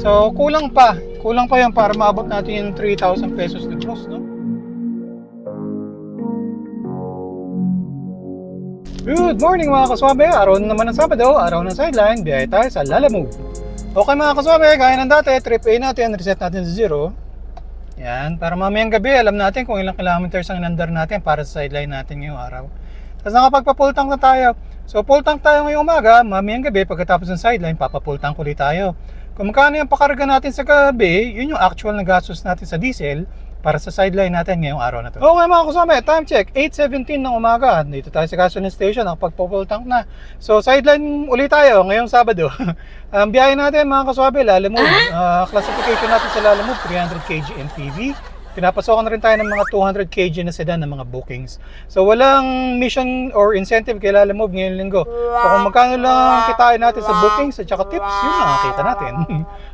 So kulang pa yan para maabot natin yung 3,000 pesos na gross, no? Good morning mga kaswabe, araw na naman ng Sabado, araw ng sideline, biyahe tayo sa Lalamove. Okay mga kaswabe, gaya ng dati, trip A natin, reset natin sa 0. Yan, para mamayang gabi, alam natin kung ilang kilometers ang inandar natin para sa sideline natin ngayong araw. Tapos nakapagpa-full tank na tayo. So full tank tayo ngayong umaga, mamayang gabi, pagkatapos ng sideline, papa-full tank ulit tayo. Kung magkano yung pakarga natin sa gabi, yun yung actual na gastos natin sa diesel para sa sideline natin ngayong araw na to. Okay mga kasama, time check, 8:17 ng umaga. Dito tayo sa gasoline station, nakapagpo-full tank na. So sideline ulit tayo ngayong Sabado. Ang biyahe natin mga kasama, Lalamove. Classification natin sa Lalamove, 300 kg MPV. Pinapasokan na rin tayo ng mga 200 kg na sedan ng mga bookings. So walang mission or incentive kay Lalamove ngayong linggo. So kung magkano lang kitain natin sa bookings at saka tips, yun lang nakita natin.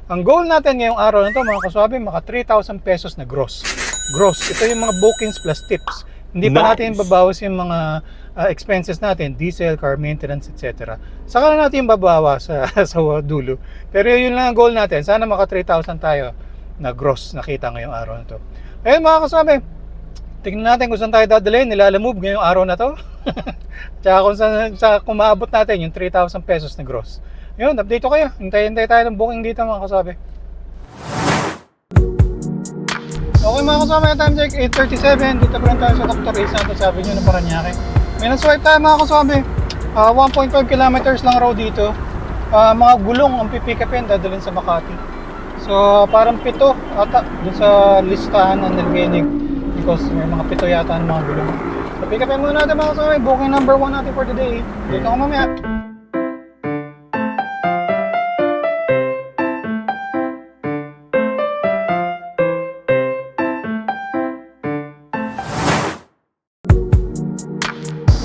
Ang goal natin ngayong araw na ito mga kaswabe, maka 3,000 pesos na gross. Gross. Ito yung mga bookings plus tips. Hindi pa natin babawas yung mga expenses natin, diesel, car maintenance, etc. Saka na natin babawas sa dulo. Pero yun lang ang goal natin. Sana maka 3,000 tayo na gross nakita ngayong araw na to. Ayun mga kasama, tingnan natin kung saan tayo dadalhin, Lalamove ngayong araw na to. Tsaka kung maabot natin yung 3,000 pesos na gross. Yun, update ko kayo. Hintay tayo ng booking dito mga kasama. Okay mga kasama, time check 8:37. Dito pa rin tayo sa Dr. A. Santos Avenue ng Parañaque. May naswipe tayo mga kasama. 1.5 kilometers lang raw dito. Mga gulong ang pipikapin dadalhin sa Makati. So parang 7 ata dun sa listahan ng nilagay because may mga 7 yata ng mga gulong. So pick upin muna natin mga kasama, booking number 1 natin for today. Dito ka mamaya.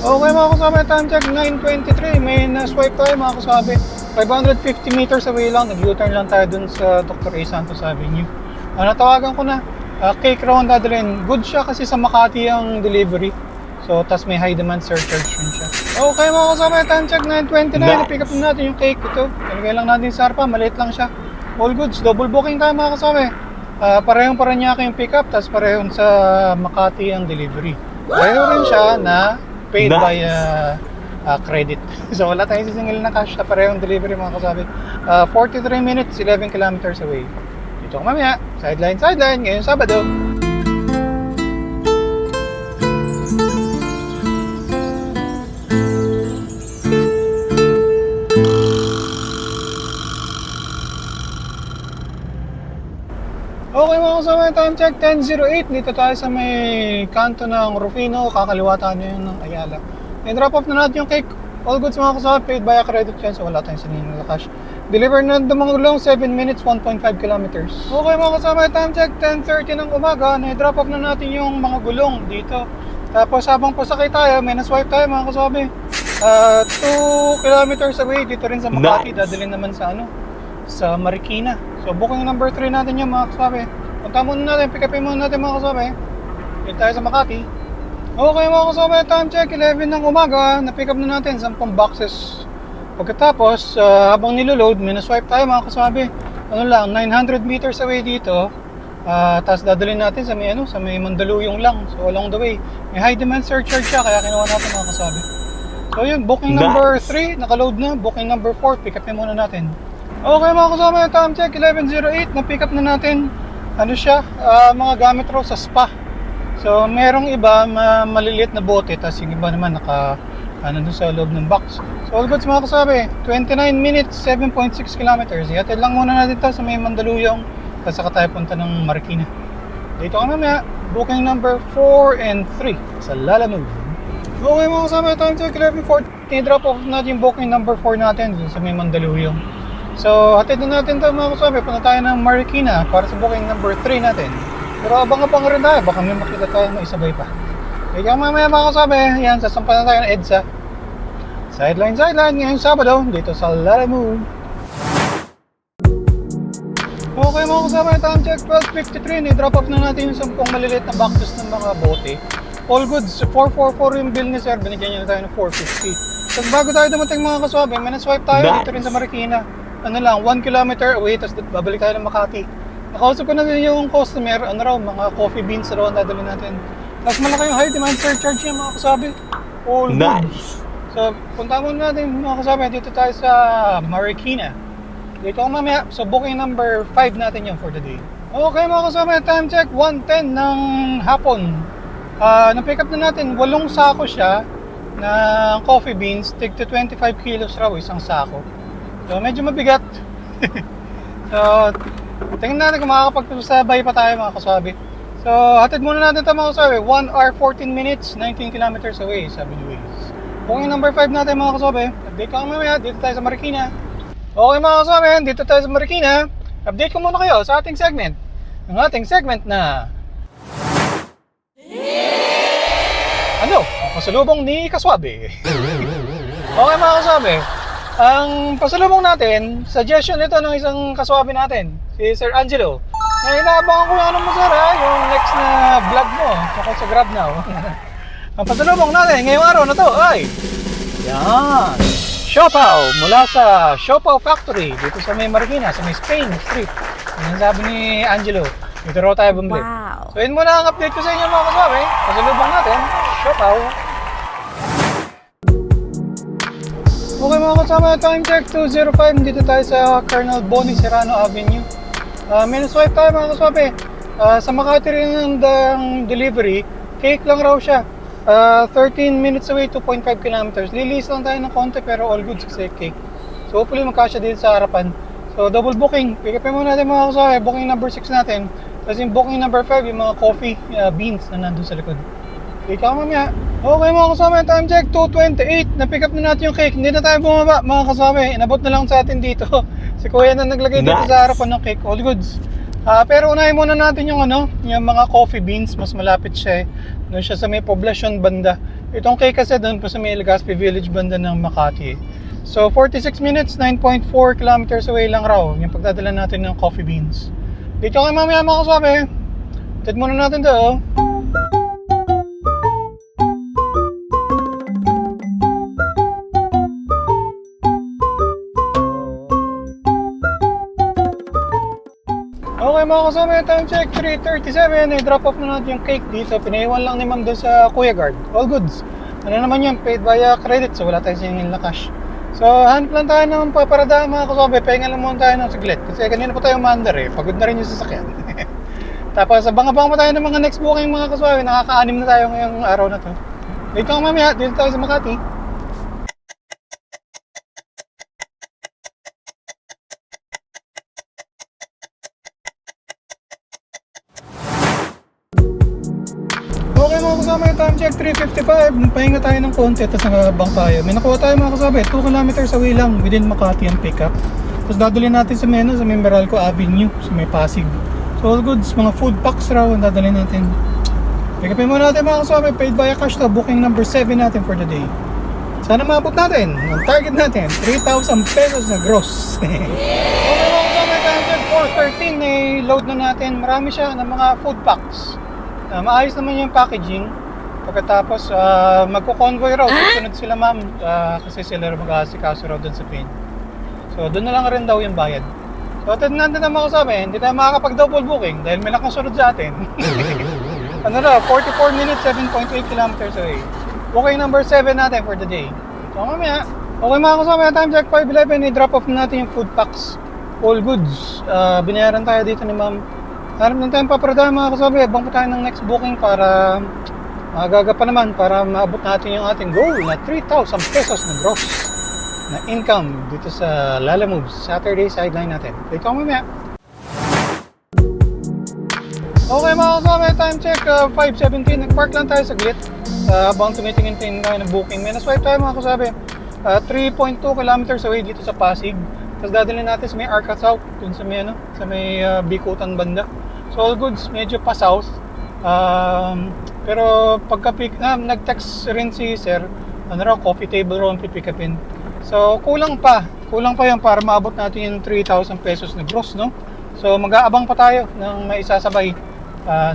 Okay mga kasama, time check 9:23. May na-swipe tayo mga kasama. 550 meters away lang, nag-U-turn lang tayo dun sa Dr. A. Santos Avenue. Natawagan ko na, cake raw ang dadalhin. Good siya kasi sa Makati ang delivery. So, tas may high demand surcharge rin siya. Okay mga kasama, time check 9:29. Pick up natin yung cake ito. Talagay lang natin sa harpa, maliit lang siya. All goods, double booking tayo mga kasama. Parehong Parañaque yung pick up, tas parehong sa Makati ang delivery. Pareho rin siya na paid by credit. So wala tayong sisingil na cash na parehong delivery mga kasabi. 43 minutes, 11 kilometers away. Dito ko mamaya, sideline, ngayong Sabado. Okay mga kasama, time check 10:08. Dito tayo sa may kanto ng Rufino, kakaliwa tayo yun ng Ayala. I-drop off na natin yung cake. All goods mga kasama, paid by credit yan. So wala tayong siningin na cash. Deliver na mga gulong, 7 minutes, 1.5 kilometers. Okay mga kasama, time check 10:30 ng umaga. Na-drop off na natin yung mga gulong dito. Tapos habang pasakay tayo, may na-swipe tayo mga kasama. 2 kilometers away, dito rin sa Makati. Dadalhin naman sa sa Marikina. So booking number 3 natin yung mga kasama. Punta muna natin, pick upin muna natin mga kasama. Dito tayo sa Makati. Okay mga kasama, time check 11 ng umaga. Na-pick up na natin 10 boxes. Pagkatapos, habang niloload, may na-swipe tayo mga kasama. 900 meters away dito. Tapos dadalhin natin sa may Mandaluyong lang. So along the way, may high demand surcharge siya, kaya kinuha natin mga kasama. So yun, booking number 3, nakaload na. Booking number 4, pick upin muna natin. Okay mga kasama, time check 11:08. Na-pick up na natin mga gamit raw sa spa. So merong iba maliliit na bote, tapos yung iba naman doon sa loob ng box. So all goods mga kasabi, 29 minutes, 7.6 kilometers. Ihatid lang muna natin ito sa may Mandaluyong, tapos saka tayo punta ng Marikina. Dito ka mamaya, booking number 4 and 3 sa Lalamove. Okay mga kasabi, time check 11:40. Drop off natin yung booking number 4 natin dun sa may Mandaluyong. So hatid na natin ito mga kasabi, punta tayo ng Marikina para sa booking number 3 natin. Pero abang-abang rin tayo, baka may makita tayo na isabay pa. Kaya mamaya mga kasabi, yan, sasampan na tayo ng EDSA. Sideline, ngayong Sabado, dito sa Lalamove. Okay mga kasabi, time check 12:53. I-drop off na natin yung 10 maliliit na boxes ng mga bote. All goods, 444 yung bill ni sir, binigyan niya na tayo ng 450. Tapos bago tayo dumating mga kasabi, may na-swipe tayo dito rin sa Marikina. ano lang, 1 kilometer away, tapos babalik tayo ng Makati. Nakausap ko na din yung customer, ano raw, mga coffee beans raw ang dadalhin natin. Tapos malaki yung high demand surcharge niya, mga kasabi. All nice! So, punta muna natin mga kasabi, dito tayo sa Marikina. Dito ako mamaya, so booking number 5 natin yun for the day. Okay mga kasabi, time check, 1:10 ng hapon. Na-pick up na natin, 8 sako siya na coffee beans, tig to 25 kilos raw isang sako. So, medyo mabigat. So, tingnan natin kung makakapagpasabay pa tayo mga kasabi. So, hatid muna natin ito mga kasabi. 1 hour 14 minutes, 19 kilometers away, sabi ni Waze. Booking number 5 natin mga kasabi. Update ko mamaya, dito tayo sa Marikina. Okay mga kasabi, dito tayo sa Marikina. Update ko muna kayo sa ating segment. Ang ating segment na... Ano? Pasalubong ni Kaswabe. Okay mga kasabi. Ang pasalubong natin, suggestion ito ng isang kaswabe natin, si Sir Angelo. Inaabangan ko yung anong masara, yung next na vlog mo tungkol sa Grab Now. Ang pasalubong natin ngayong araw na to ay yan, Siopaw mula sa Siopaw Factory dito sa may Marikina, sa may Spain Street. Yan sabi ni Angelo, dito raw tayo bumili. Wow. So yun muna ang update ko sa inyo mga kaswabe. Pasalubong natin, Siopaw. Okay mga kasama, time check 2:05. Dito tayo sa Colonel Bonnie Serrano Avenue. May swipe tayo mga kaswabe. Sa Makati rin ng delivery, cake lang raw siya. 13 minutes away, 2.5 kilometers. Lilis lang tayo ng konti pero all goods kasi cake. So hopefully magkasya dito sa harapan. So double booking. Pick upin muna natin mga kaswabe. Booking number 6 natin. Tapos yung booking number 5, yung mga coffee beans na nandun sa likod. Ikaw mamaya. Okay mga kasama, time check 2:28. Na-pick up na natin yung cake. Hindi na tayo bumaba mga kasama. Inabot na lang sa atin dito. Si Kuya na naglagay dito sa harapan ng cake. All goods. Pero unahin muna natin yung yung mga coffee beans. Mas malapit siya doon siya sa may poblasyon banda. Itong cake kasi doon pa sa may Legazpi Village banda ng Makati. So 46 minutes, 9.4 kilometers away lang raw yung pagdadala natin ng coffee beans. Dito kayo mamaya mga kasama. Tignan muna natin doon. Okay mga kasama, time check 3:37. I-drop off na natin yung cake dito. Pinaiwan lang ni ma'am doon sa Kuya Guard. All goods. Ano naman yun, paid via credit, so wala tayong singin na cash. So hanap lang tayo ng paparadaan mga kasama. Pahinga lang muna tayo ng saglit. Kasi kanina pa tayo mandar pagod na rin yung sasakyan. Tapos abang-abang pa tayo ng mga next booking mga kasama. Nakaka-anim na tayo ngayong araw na to. Dito ka mamaya, dito tayo sa Makati. Okay mga kasama, time check 3:55. Pahinga tayo ng konti, tapos nakabang tayo. May nakuha tayo mga kasama, 2 kilometers away lang within Makati ang pick up. Tapos dadalhin natin sa sa may Meralco Avenue, sa may Pasig. So all goods, mga food packs raw ang dadalhin natin. Pick upin muna natin mga kasama, paid via cash to. Booking number 7 natin for the day. Sana maabot natin, ang target natin 3,000 pesos na gross. Okay mga kasama, time check 4:13. Load na natin, marami siya ng mga food packs. Maayos naman yung packaging. Pagkatapos magko-convoy raw, susunod sila ma'am kasi sila mag-aasikaso raw doon sa pin. So doon na lang rin daw yung bayad. So tignan natin ang mga kasama, hindi tayo makakapag-double booking dahil may nakasunod sa atin. Ano raw, 44 minutes, 7.8 kilometers away. Booking number 7 natin for the day. So mamaya, okay mga kasama, time check 5:11. I-drop off na natin yung food packs. All goods. Binayaran tayo dito ni ma'am. Harap lang tayong paparadaan mga kasabi. Abang pa tayo ng next booking para magaga pa naman para maabot natin yung ating goal na 3,000 pesos na gross na income dito sa Lala Moves Saturday sideline natin. Ito mamaya. Okay mga kasabi, time check 5:17. Nag-park lang tayo saglit habang tumitingin tayo ng booking. May na-swipe tayo mga kasabi. 3.2 kilometers away dito sa Pasig. Tapos dadalhin natin sa may Arca South, dun sa may Bikutan banda. So all goods, medyo pa south. Pero pagka nag-text rin si sir, coffee table raw ang pipick upin. So kulang pa yan para maabot natin yung 3,000 pesos na gross, no? So mag-aabang pa tayo ng may isasabay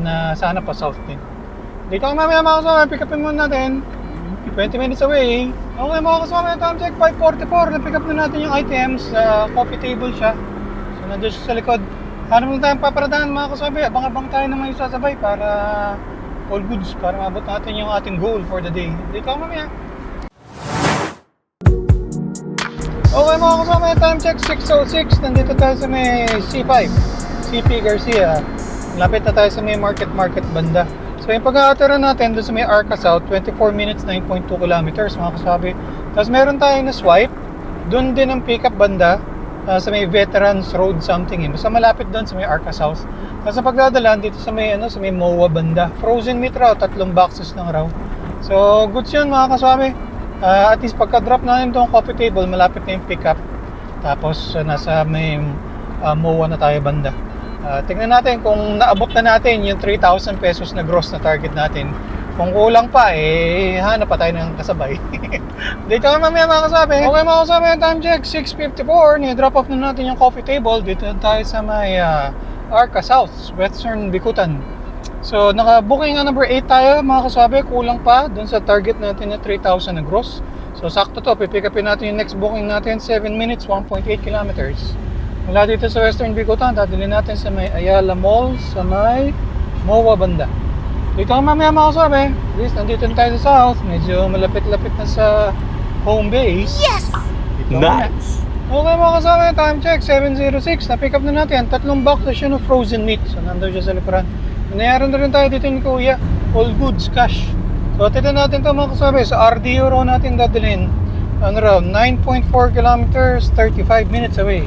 na sana pa south din. Dito mamaya mga kasama, pick upin muna natin. 20 minutes away. Okay mga kasama, time check 5:44. Na-pick up na natin yung items. Coffee table siya. So nandiyan siya sa likod. Hanap lang tayong paparadahan mga kasama. Abang-abang tayo na may sasabay para all goods. Para maabot natin yung ating goal for the day. Dito ako mamaya. Okay mga kasama, time check 6:06. Nandito tayo sa may C5 CP Garcia. Lapit na tayo sa may market banda. So yung pag-aatera natin doon sa may Arca South, 24 minutes, 9.2 kilometers mga kasabi. Tapos meron tayong na swipe, doon din ang pick up banda sa may Veterans Road something eh. Basta malapit doon sa may Arca South. Tapos sa pagdadalan dito sa may MOA banda. Frozen meat raw, 3 boxes lang raw. So goods yun mga kasabi. At least pagka-drop natin itong coffee table, malapit na yung pick up. Tapos nasa may MOA na tayo banda. Tingnan natin kung naabot na natin yung 3,000 pesos na gross na target natin. Kung kulang pa, hanap pa tayo ng kasabay. Dito kami mamaya mga kasabi. Okay mga kasabi, time check 6:54. Ni-drop off na natin yung coffee table. Dito tayo sa may Arca South, Western Bicutan. So naka-booking nga number 8 tayo mga kasabi. Kulang pa dun sa target natin na 3,000 na gross. So sakto to, pipick upin natin yung next booking natin. 7 minutes, 1.8 kilometers. Mula dito sa Western Bicutan, dadalhin natin sa may Ayala Mall, sa may MOA banda. Dito ka mamaya mga kasabi. At least nandito na tayo sa South. Medyo malapit-lapit na sa home base. Yes! Nice! Okay mga kasabi, time check 7:06. Na-pick up na natin 3 boxes yun of frozen meat. So nandun siya sa likuran. Nangyari na rin tayo dito ni Kuya. All goods, cash. So titin natin ito mga kasabi. Sa RDO raw natin dadalhin. 9.4 kilometers, 35 minutes away.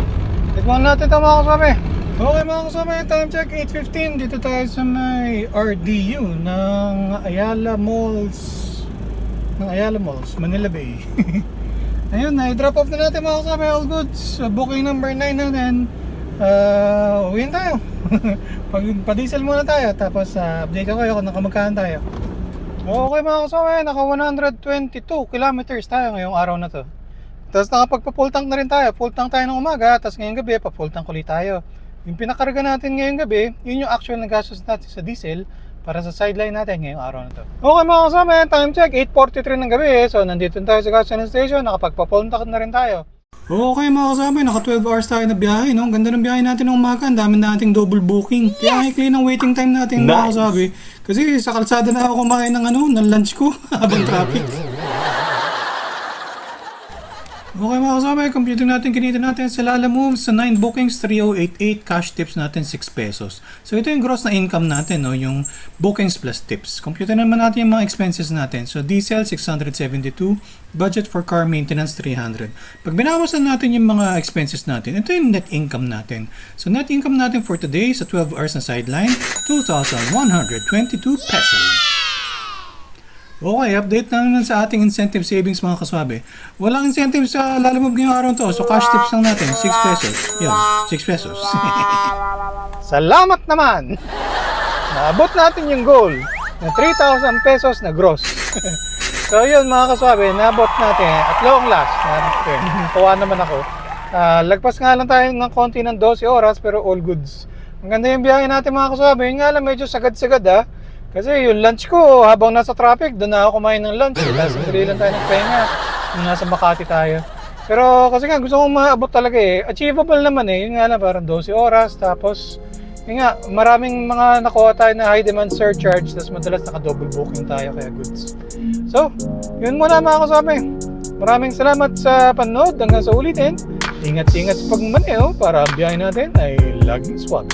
Tignan natin ito mga kasabi. Okay mga kasabi, time check 8:15. Dito tayo sa may RDU ng Ayala Malls, Manila Bay. Ayun, i-drop off na natin mga kasabi. All goods. Booking number 9 natin. Uwiin tayo. Pa-diesel muna tayo. Tapos update ko kayo kung nakamagkaan tayo. Okay mga kasabi, naka 122 kilometers tayo ngayong araw na to. Tapos nakapagpa-full tank na rin tayo. Full tank tayo ng umaga, tapos ngayong gabi, pa-full tank ulit tayo. Yung pinakarga natin ngayong gabi, yun yung actual na gastos natin sa diesel para sa sideline natin ngayong araw na to. Okay mga kasama, time check, 8:43 ng gabi. So nandito tayo sa gasoline station, nakapagpa-full tank na rin tayo. Okay mga kasama, naka 12 hours tayo na biyahe. No? Ang ganda ng biyahe natin ng umaga, ang dami nating double booking. Kaya hikli ng waiting time natin mga kasabi. Kasi sa kalsada na ako kumain ng lunch ko habang traffic. Okay mga kasama, computer natin, kinita natin sa Lalamove sa 9 bookings, 3,088, cash tips natin 6 pesos. So ito yung gross na income natin, no? Yung bookings plus tips. Computer naman natin yung mga expenses natin. So diesel 672, budget for car maintenance 300. Pag binawasan natin yung mga expenses natin, ito yung net income natin. So net income natin for today sa 12 hours na sideline, 2,122 pesos. Okay, update na naman sa ating incentive savings mga kaswabe. Walang incentive sa Lalamove ngayong araw to. So cash tips lang natin, 6 pesos. Yan, 6 pesos. Salamat naman! Naabot natin yung goal na 3,000 pesos na gross. So yun mga kaswabe, naabot natin at long last. Tuwa naman ako. Lagpas nga lang tayo ng konti ng 12 oras pero all goods. Ang ganda yung biyahe natin mga kaswabe. Yun nga lang medyo sagad-sagad Kasi yung lunch ko, habang nasa traffic, doon na ako kumain ng lunch. Dahil sandali lang tayo nagpahinga nung nasa Makati tayo. Pero kasi nga, gusto kong maabot talaga Achievable naman Yun nga lang, parang 12 oras. Tapos, yun nga, maraming mga nakuha tayo na high demand surcharge. Tapos madalas naka-double booking tayo, kaya goods. So, yun muna mga kasama. Maraming salamat sa panood. Hanggang sa ulitin. Ingat-ingat sa pagmaneho para ang biyahe natin ay laging swag.